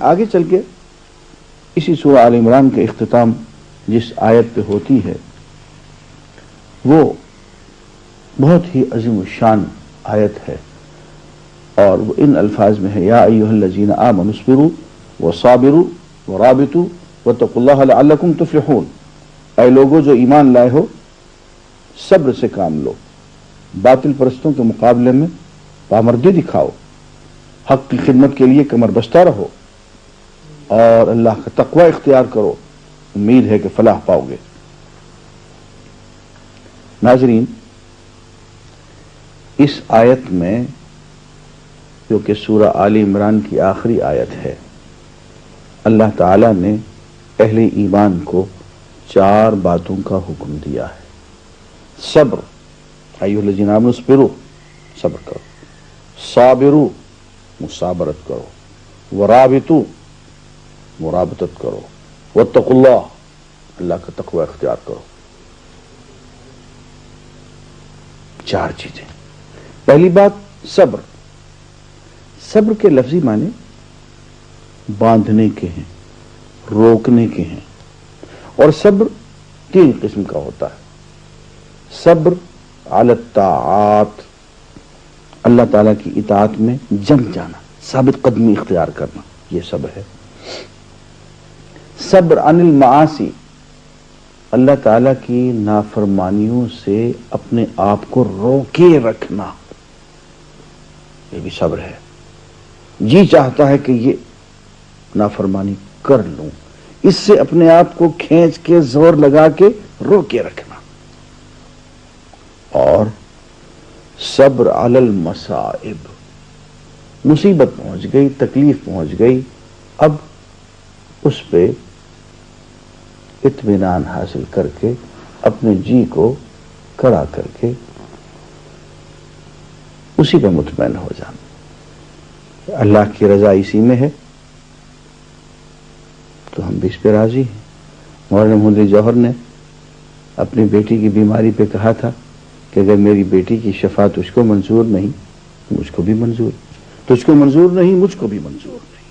آگے چل کے اسی سورہ آل عمران کے اختتام جس آیت پہ ہوتی ہے وہ بہت ہی عظیم الشان آیت ہے، اور وہ ان الفاظ میں ہے، یا ایھا الذین آمنوا اصبروا وصابروا ورابطوا واتقوا اللہ لعلکم تفلحون، اے لوگو جو ایمان لائے ہو صبر سے کام لو، باطل پرستوں کے مقابلے میں پامردی دکھاؤ، حق کی خدمت کے لیے کمر بستہ رہو، اور اللہ کا تقوی اختیار کرو، امید ہے کہ فلاح پاؤ گے۔ ناظرین، اس آیت میں جو کہ سورہ آل عمران کی آخری آیت ہے، اللہ تعالیٰ نے اہل ایمان کو 4 باتوں کا حکم دیا ہے۔ صبر، ایھا الذین آمنوا اصبروا، صبر کرو، صابروا، مصابرت کرو، ورابطوا، مرابطت کرو، واتقوا اللہ، اللہ کا تقوی اختیار کرو۔ 4 چیزیں۔ پہلی بات صبر۔ صبر کے لفظی معنی باندھنے کے ہیں، روکنے کے ہیں، اور صبر 3 قسم کا ہوتا ہے۔ صبر علی الطاعات، اللہ تعالیٰ کی اطاعت میں جم جانا، ثابت قدمی اختیار کرنا، یہ صبر ہے۔ صبر عن المعاصی، اللہ تعالیٰ کی نافرمانیوں سے اپنے آپ کو روکے رکھنا، یہ بھی صبر ہے۔ جی چاہتا ہے کہ یہ نافرمانی کر لوں، اس سے اپنے آپ کو کھینچ کے زور لگا کے روکے رکھنا۔ اور صبر علی المصائب، مصیبت پہنچ گئی، تکلیف پہنچ گئی، اب اس پہ اطمینان حاصل کر کے اپنے جی کو کڑا کر کے اسی پہ مطمئن ہو جانا، اللہ کی رضا اسی میں ہے تو ہم بھی اس پہ راضی ہیں۔ مولانا محمد جوہر نے اپنی بیٹی کی بیماری پہ کہا تھا کہ اگر میری بیٹی کی شفا تجھ کو منظور نہیں، مجھ کو بھی منظور، تجھ کو منظور نہیں، مجھ کو بھی منظور نہیں۔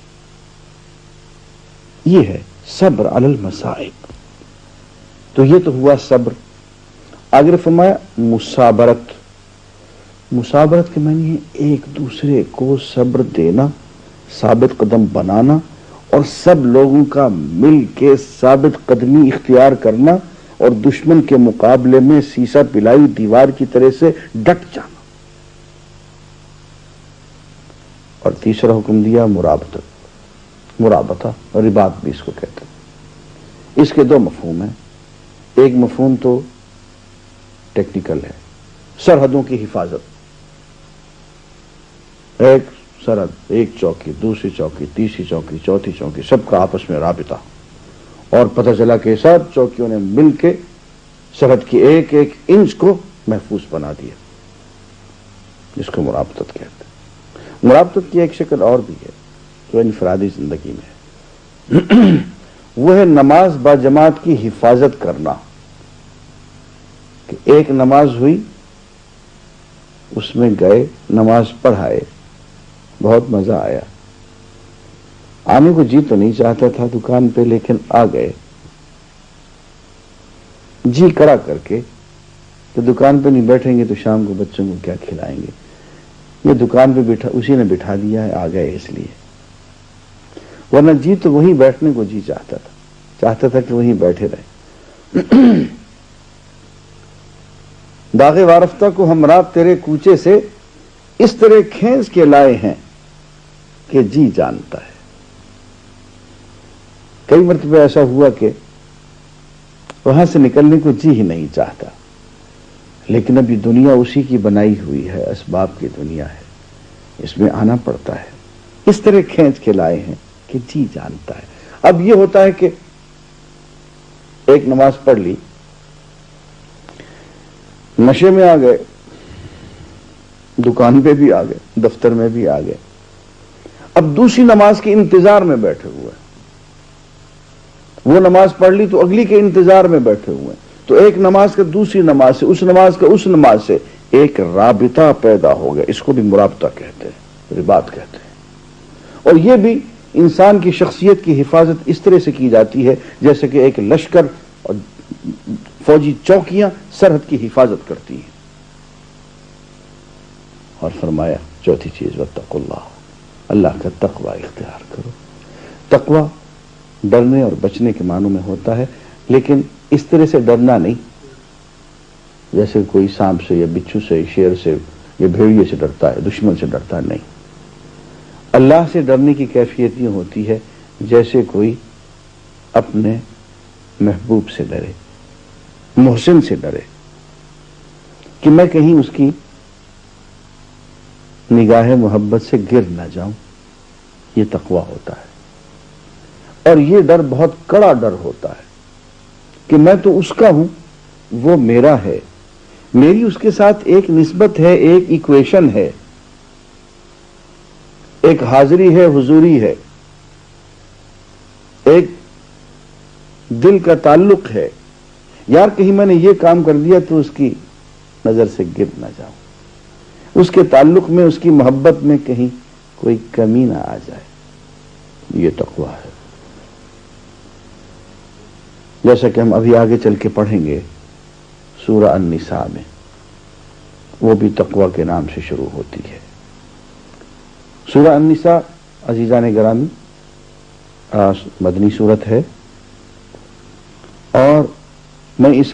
یہ ہے صبر علی المصائب۔ تو یہ تو ہوا صبر۔ آگے فرمایا مصابرت۔ مصابرت کے معنی ہے ایک دوسرے کو صبر دینا، ثابت قدم بنانا، اور سب لوگوں کا مل کے ثابت قدمی اختیار کرنا، اور دشمن کے مقابلے میں سیسا پلائی دیوار کی طرح سے ڈٹ جانا۔ اور تیسرا حکم دیا مرابطت، مرابطہ، رباط بھی اس کو کہتے ہیں۔ اس کے 2 مفہوم ہیں۔ ایک مفہوم تو ٹیکنیکل ہے، سرحدوں کی حفاظت، ایک سرحد، ایک چوکی، دوسری چوکی، تیسری چوکی، چوتھی چوکی، سب کا آپس میں رابطہ، اور پتہ چلا کہ سب چوکیوں نے مل کے سرحد کی ایک ایک انچ کو محفوظ بنا دیا، جس کو مرابطت کہتے ہیں۔ مرابطت کی ایک شکل اور بھی ہے جو انفرادی زندگی میں ہے، وہ ہے نماز با جماعت کی حفاظت کرنا، کہ ایک نماز ہوئی، اس میں گئے، نماز پڑھائے، بہت مزہ آیا، آنے کو جی تو نہیں چاہتا تھا دکان پہ، لیکن آ گئے، جی کرا کر کے کہ دکان پہ نہیں بیٹھیں گے تو شام کو بچوں کو کیا کھلائیں گے، یہ دکان پہ بیٹھا، اسی نے بٹھا دیا ہے، آ گئے اس لیے، ورنہ جی تو وہیں بیٹھنے کو جی چاہتا تھا کہ وہیں بیٹھے رہے۔ داغ وارفتہ کو ہم رات تیرے کوچے سے اس طرح کھینچ کے لائے ہیں کہ جی جانتا ہے۔ کئی مرتبہ ایسا ہوا کہ وہاں سے نکلنے کو جی ہی نہیں چاہتا، لیکن اب یہ دنیا اسی کی بنائی ہوئی ہے، اسباب کی دنیا ہے، اس میں آنا پڑتا ہے، اس طرح کھینچ کے لائے ہیں کہ جی جانتا ہے۔ اب یہ ہوتا ہے کہ ایک نماز پڑھ لی، نشے میں آ گئے، دکان پہ بھی آ گئے، دفتر میں بھی آ گئے، اب دوسری نماز کے انتظار میں بیٹھے ہوئے، وہ نماز پڑھ لی تو اگلی کے انتظار میں بیٹھے ہوئے، تو ایک نماز کا دوسری نماز سے، اس نماز کا اس نماز سے ایک رابطہ پیدا ہو گیا، اس کو بھی مرابطہ کہتے ہیں، رباط کہتے ہیں۔ اور یہ بھی انسان کی شخصیت کی حفاظت اس طرح سے کی جاتی ہے جیسے کہ ایک لشکر اور فوجی چوکیاں سرحد کی حفاظت کرتی ہیں. اور فرمایا چوتھی چیز واتقوا اللہ، اللہ کا تقوی اختیار کرو. تقوی ڈرنے اور بچنے کے معنوں میں ہوتا ہے، لیکن اس طرح سے ڈرنا نہیں جیسے کوئی سانپ سے یا بچھو سے، شیر سے یا بھیڑیے سے ڈرتا ہے، دشمن سے ڈرتا ہے. نہیں، اللہ سے ڈرنے کی کیفیت یہ ہوتی ہے جیسے کوئی اپنے محبوب سے ڈرے، محسن سے ڈرے کہ میں کہیں اس کی نگاہ محبت سے گر نہ جاؤں. یہ تقوی ہوتا ہے. اور یہ ڈر بہت کڑا ڈر ہوتا ہے کہ میں تو اس کا ہوں، وہ میرا ہے، میری اس کے ساتھ ایک نسبت ہے، ایک ایکویشن ہے، ایک حاضری ہے، حضوری ہے، ایک دل کا تعلق ہے. یار کہیں میں نے یہ کام کر دیا تو اس کی نظر سے گر نہ جاؤں، اس کے تعلق میں، اس کی محبت میں کہیں کوئی کمی نہ آ جائے. یہ تقوی ہے. جیسا کہ ہم ابھی آگے چل کے پڑھیں گے سورہ النساء میں، وہ بھی تقوی کے نام سے شروع ہوتی ہے. سورہ النساء عزیزان گرامی مدنی سورت ہے، اور میں اس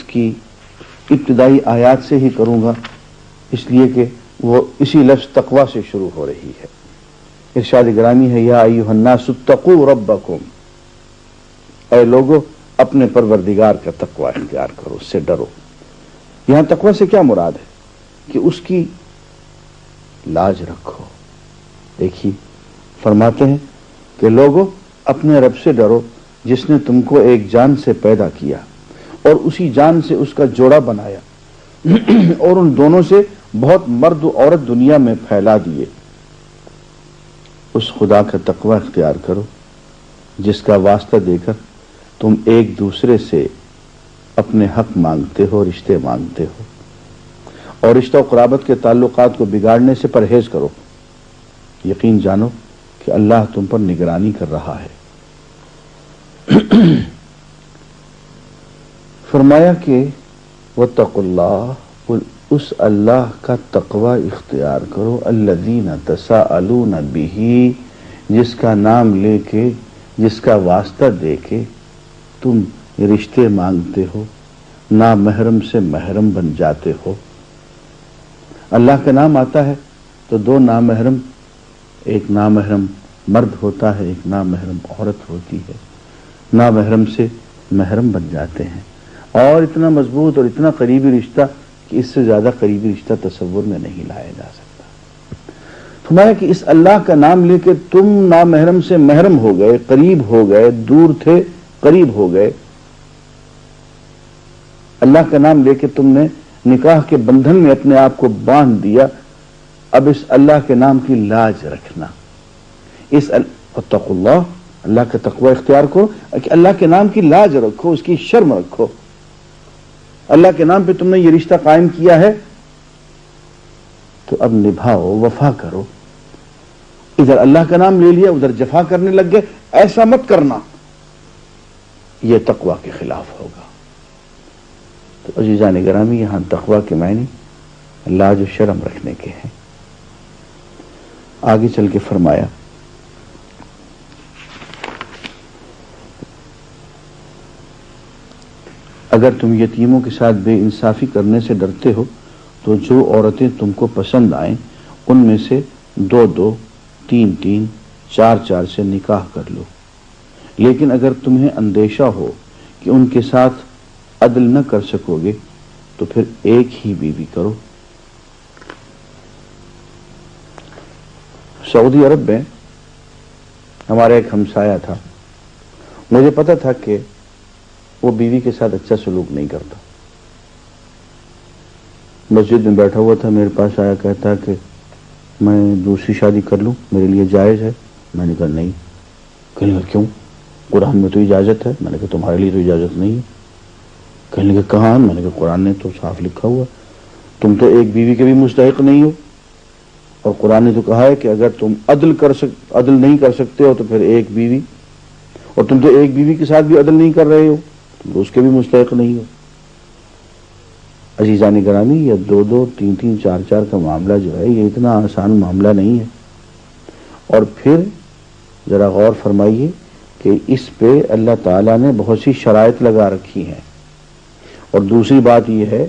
کی ابتدائی آیات سے ہی کروں گا، اس لیے کہ وہ اسی لفظ تقوی سے شروع ہو رہی ہے. ارشاد گرامی ہے یا ایھا الناس اتقوا ربکم، اے لوگو اپنے پروردگار کا تقوی اختیار کرو، اس سے ڈرو. یہاں تقوی سے کیا مراد ہے کہ اس کی لاج رکھو. دیکھیے فرماتے ہیں کہ لوگو اپنے رب سے ڈرو جس نے تم کو ایک جان سے پیدا کیا اور اسی جان سے اس کا جوڑا بنایا اور ان دونوں سے بہت مرد و عورت دنیا میں پھیلا دیے. اس خدا کا تقوی اختیار کرو جس کا واسطہ دے کر تم ایک دوسرے سے اپنے حق مانگتے ہو، رشتے مانگتے ہو، اور رشتہ و قرابت کے تعلقات کو بگاڑنے سے پرہیز کرو. یقین جانو کہ اللہ تم پر نگرانی کر رہا ہے. فرمایا کہ واتقوا اللہ، اس اللہ کا تقوی اختیار کرو، الذین تساءلون بہ، جس کا نام لے کے، جس کا واسطہ دے کے تم رشتے مانگتے ہو، نامحرم سے محرم بن جاتے ہو. اللہ کا نام آتا ہے تو دو نامحرم، ایک نامحرم مرد ہوتا ہے، ایک نامحرم عورت ہوتی ہے، نامحرم سے محرم بن جاتے ہیں. اور اتنا مضبوط اور اتنا قریبی رشتہ کہ اس سے زیادہ قریبی رشتہ تصور میں نہیں لایا جا سکتا. فرمایا کہ اس اللہ کا نام لے کے تم نامحرم سے محرم ہو گئے، قریب ہو گئے، دور تھے قریب ہو گئے. اللہ کا نام لے کے تم نے نکاح کے بندھن میں اپنے آپ کو باندھ دیا. اب اس اللہ کے نام کی لاج رکھنا، اتقوا اللہ، اللہ کا تقوی اختیار کرو کہ اللہ کے نام کی لاج رکھو، اس کی شرم رکھو. اللہ کے نام پہ تم نے یہ رشتہ قائم کیا ہے تو اب نبھاؤ، وفا کرو. ادھر اللہ کا نام لے لیا، ادھر جفا کرنے لگ گئے، ایسا مت کرنا، یہ تقوی کے خلاف ہوگا. تو عزیزان گرامی یہاں تقوی کے معنی لاج و شرم رکھنے کے ہیں. آگے چل کے فرمایا اگر تم یتیموں کے ساتھ بے انصافی کرنے سے ڈرتے ہو تو جو عورتیں تم کو پسند آئیں ان میں سے 2-2, 3-3, 4-4 سے نکاح کر لو. لیکن اگر تمہیں اندیشہ ہو کہ ان کے ساتھ عدل نہ کر سکو گے تو پھر ایک ہی بیوی کرو. سعودی عرب میں ہمارا ایک ہمسایہ تھا، مجھے پتا تھا کہ وہ بیوی کے ساتھ اچھا سلوک نہیں کرتا. مسجد میں بیٹھا ہوا تھا، میرے پاس آیا، کہتا کہ میں دوسری شادی کر لوں، میرے لیے جائز ہے؟ میں نے کہا نہیں. کہنے لگا کیوں؟ قرآن میں تو اجازت ہے. میں نے کہا تمہارے لیے تو اجازت نہیں ہے. کہنے لگا کہاں؟ میں نے کہا قرآن نے تو صاف لکھا ہوا، تم تو ایک بیوی کے بھی مستحق نہیں ہو. اور قرآن نے تو کہا ہے کہ اگر تم عدل نہیں کر سکتے ہو تو پھر ایک بیوی، اور تم تو ایک بیوی کے ساتھ بھی عدل نہیں کر رہے ہو، تم تو اس کے بھی مستحق نہیں ہو۔ عزیزان گرامی، یہ 2 3 4 کا معاملہ جو ہے یہ اتنا آسان معاملہ نہیں ہے۔ اور پھر ذرا غور فرمائیے کہ اس پہ اللہ تعالیٰ نے بہت سی شرائط لگا رکھی ہیں۔ اور دوسری بات یہ ہے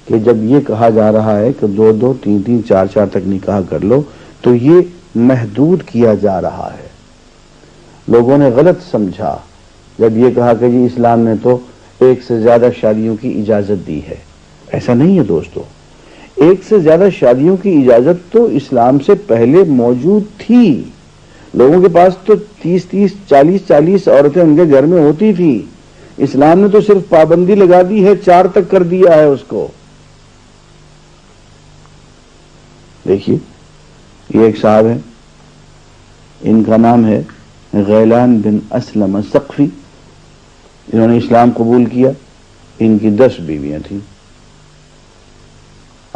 کہ جب یہ کہا جا رہا ہے کہ 2 3 4 تک نکاح کر لو تو یہ محدود کیا جا رہا ہے۔ لوگوں نے غلط سمجھا جب یہ کہا کہ جی اسلام نے تو ایک سے زیادہ شادیوں کی اجازت دی ہے۔ ایسا نہیں ہے دوستو، ایک سے زیادہ شادیوں کی اجازت تو اسلام سے پہلے موجود تھی۔ لوگوں کے پاس تو 30 40 عورتیں ان کے گھر میں ہوتی تھی۔ اسلام نے تو صرف پابندی لگا دی ہے، 4 تک کر دیا ہے اس کو۔ دیکھیے یہ ایک صاحب ہیں، ان کا نام ہے غیلان بن اسلم الثقفی، انہوں نے اسلام قبول کیا، ان کی 10 بیویاں تھیں۔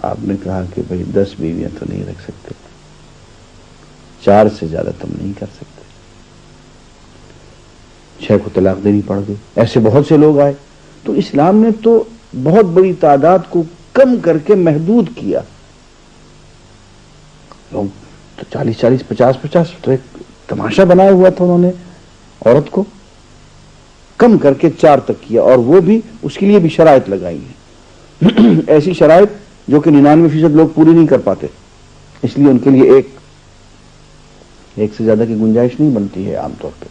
آپ نے کہا کہ بھئی 10 بیویاں تو نہیں رکھ سکتے، 4 سے زیادہ تم نہیں کر سکتے، 6 کو طلاق دینی پڑ گئی۔ ایسے بہت سے لوگ آئے، تو اسلام نے تو بہت بڑی تعداد کو کم کر کے محدود کیا۔ لوگ تو 40 50 تو ایک تماشا بنایا ہوا تھا، انہوں نے عورت کو کم کر کے 4 تک کیا، اور وہ بھی اس کے لیے بھی شرائط لگائی ہیں ایسی شرائط جو کہ 99% لوگ پوری نہیں کر پاتے، اس لیے ان کے لیے ایک سے زیادہ کی گنجائش نہیں بنتی ہے عام طور پہ۔